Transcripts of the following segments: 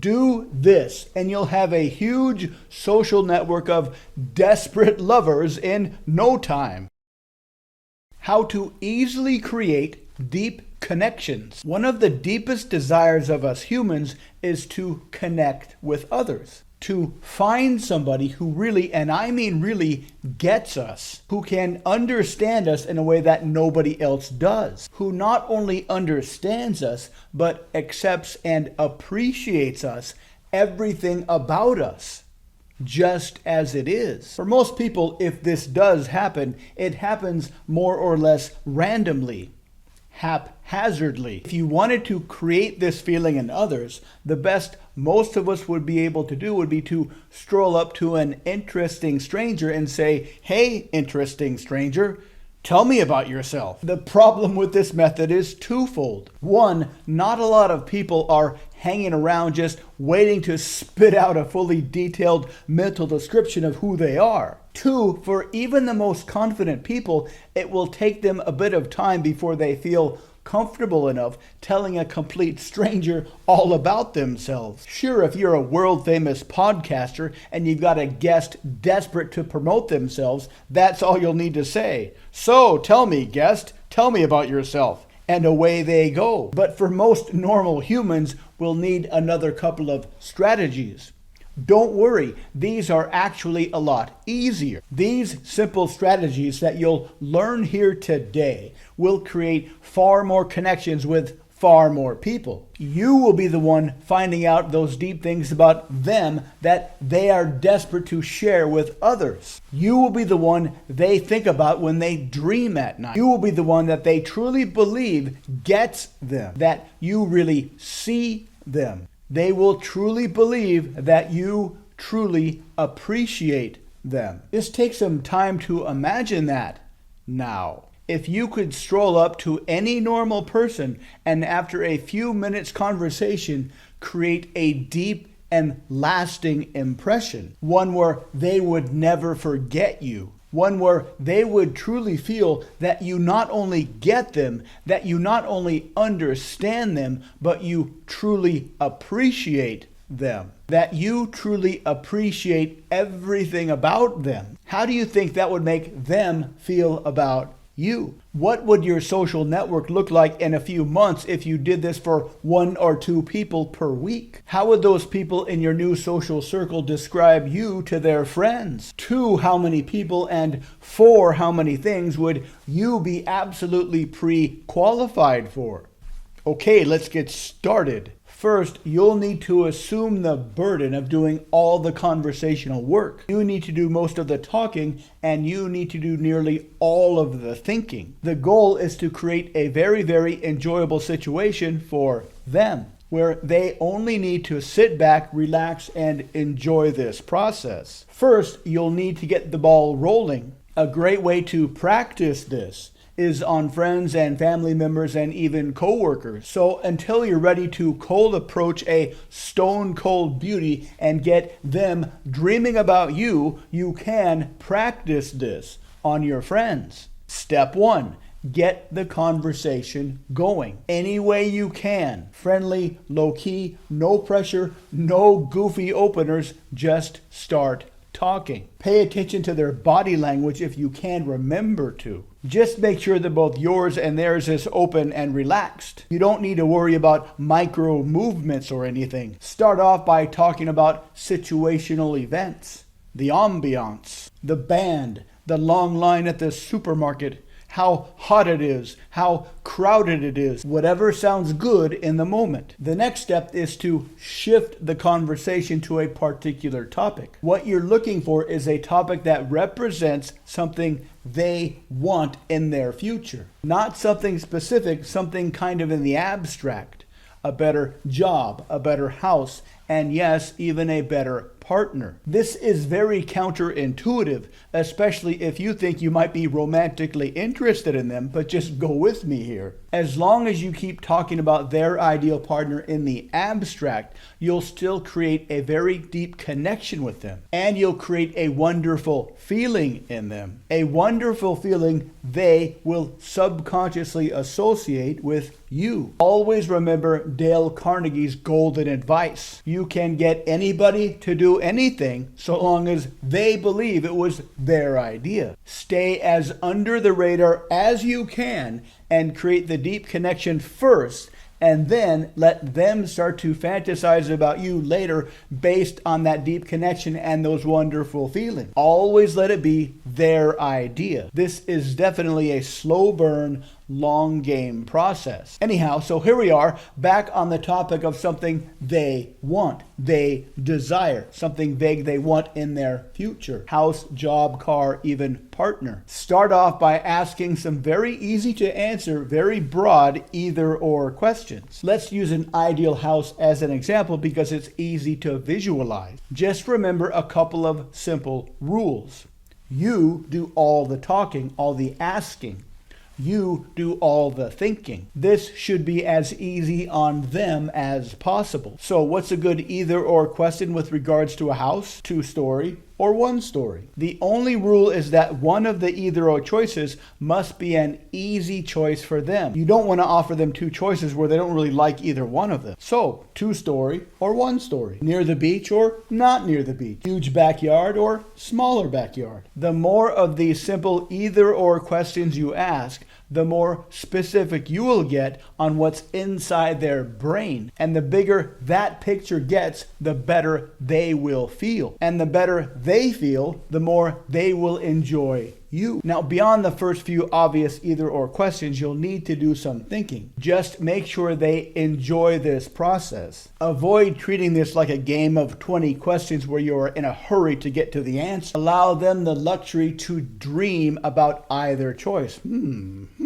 Do this, and you'll have a huge social network of desperate lovers in no time. How to easily create deep connections. One of the deepest desires of us humans is to connect with others. To find somebody who really, and I mean really, gets us, who can understand us in a way that nobody else does, who not only understands us, but accepts and appreciates us, everything about us, just as it is. For most people, if this does happen, it happens more or less randomly, haphazardly. If you wanted to create this feeling in others, the best most of us would be able to do would be to stroll up to an interesting stranger and say, "Hey, interesting stranger, tell me about yourself." The problem with this method is twofold. One, not a lot of people are hanging around just waiting to spit out a fully detailed mental description of who they are. Two, for even the most confident people, it will take them a bit of time before they feel comfortable enough telling a complete stranger all about themselves. Sure, if you're a world famous podcaster and you've got a guest desperate to promote themselves, that's all you'll need to say. "So, tell me, guest, tell me about yourself." And away they go. But for most normal humans, we'll need another couple of strategies. Don't worry, these are actually a lot easier. These simple strategies that you'll learn here today will create far more connections with far more people. You will be the one finding out those deep things about them that they are desperate to share with others. You will be the one they think about when they dream at night. You will be the one that they truly believe gets them, that you really see them. They will truly believe that you truly appreciate them. Just take some time to imagine that now. If you could stroll up to any normal person and after a few minutes conversation, create a deep and lasting impression, one where they would never forget you, one where they would truly feel that you not only get them, that you not only understand them, but you truly appreciate them, that you truly appreciate everything about them. How do you think that would make them feel about you? What would your social network look like in a few months if you did this for 1 or 2 people per week? How would those people in your new social circle describe you to their friends? 2, how many people, and 4, how many things would you be absolutely pre-qualified for? Okay, let's get started. First, you'll need to assume the burden of doing all the conversational work. You need to do most of the talking, and you need to do nearly all of the thinking. The goal is to create a very, very enjoyable situation for them, where they only need to sit back, relax, and enjoy this process. First, you'll need to get the ball rolling. A great way to practice this is on friends and family members and even coworkers. So until you're ready to cold approach a stone cold beauty and get them dreaming about you, you can practice this on your friends. Step 1, get the conversation going any way you can. Friendly, low-key, no pressure, no goofy openers, just start talking. Pay attention to their body language if you can remember to. Just make sure that both yours and theirs is open and relaxed. You don't need to worry about micro movements or anything. Start off by talking about situational events, the ambiance, the band, the long line at the supermarket, how hot it is, how crowded it is, whatever sounds good in the moment. The next step is to shift the conversation to a particular topic. What you're looking for is a topic that represents something they want in their future. Not something specific, something kind of in the abstract. A better job, a better house, and yes, even a better partner. This is very counterintuitive, especially if you think you might be romantically interested in them, but just go with me here. As long as you keep talking about their ideal partner in the abstract, you'll still create a very deep connection with them, and you'll create a wonderful feeling in them. A wonderful feeling they will subconsciously associate with you. Always remember Dale Carnegie's golden advice. You can get anybody to do anything so long as they believe it was their idea. Stay as under the radar as you can and create the deep connection first, and then let them start to fantasize about you later based on that deep connection and those wonderful feelings. Always let it be their idea. This is definitely a slow burn, long game process. Anyhow, so here we are back on the topic of something they want, they desire, something vague they want in their future. House, job, car, even partner. Start off by asking some very easy to answer, very broad either or questions. Let's use an ideal house as an example because it's easy to visualize. Just remember a couple of simple rules. You do all the talking, all the asking. You do all the thinking. This should be as easy on them as possible. So what's a good either or question with regards to a house, 2-story, or 1-story? The only rule is that one of the either or choices must be an easy choice for them. You don't want to offer them 2 choices where they don't really like either one of them. So 2-story or 1-story, near the beach or not near the beach, huge backyard or smaller backyard. The more of these simple either or questions you ask, the more specific you will get on what's inside their brain. And the bigger that picture gets, the better they will feel. And the better they feel, the more they will enjoy you. Now, beyond the first few obvious either or questions, you'll need to do some thinking. Just make sure they enjoy this process. Avoid treating this like a game of 20 questions where you're in a hurry to get to the answer. Allow them the luxury to dream about either choice.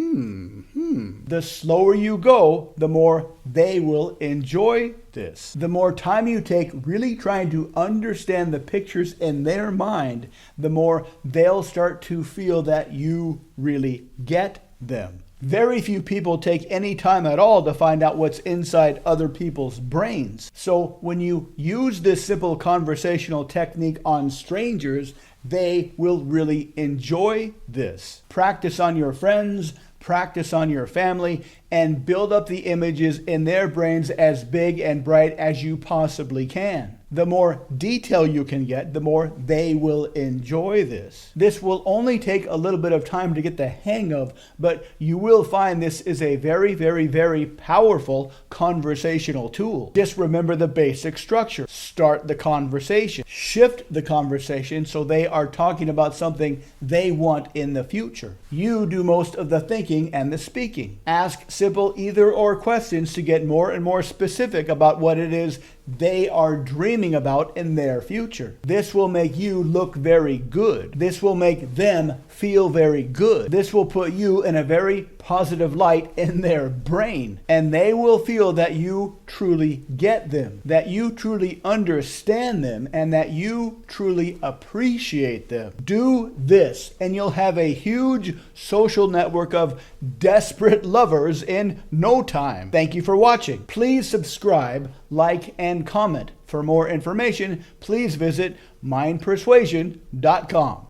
The slower you go, the more they will enjoy this. The more time you take really trying to understand the pictures in their mind, the more they'll start to feel that you really get them. Very few people take any time at all to find out what's inside other people's brains. So when you use this simple conversational technique on strangers, they will really enjoy this. Practice on your friends, practice on your family, and build up the images in their brains as big and bright as you possibly can. The more detail you can get, the more they will enjoy this. This will only take a little bit of time to get the hang of, but you will find this is a very, very, very powerful conversational tool. Just remember the basic structure. Start the conversation. Shift the conversation so they are talking about something they want in the future. You do most of the thinking and the speaking. Ask simple either or questions to get more and more specific about what it is they are dreaming about in their future. This will make you look very good. This will make them feel very good. This will put you in a very positive light in their brain, and they will feel that you truly get them, that you truly understand them, and that you truly appreciate them. Do this, and you'll have a huge social network of desperate lovers in no time. Thank you for watching. Please subscribe, like, and comment. For more information, please visit mindpersuasion.com.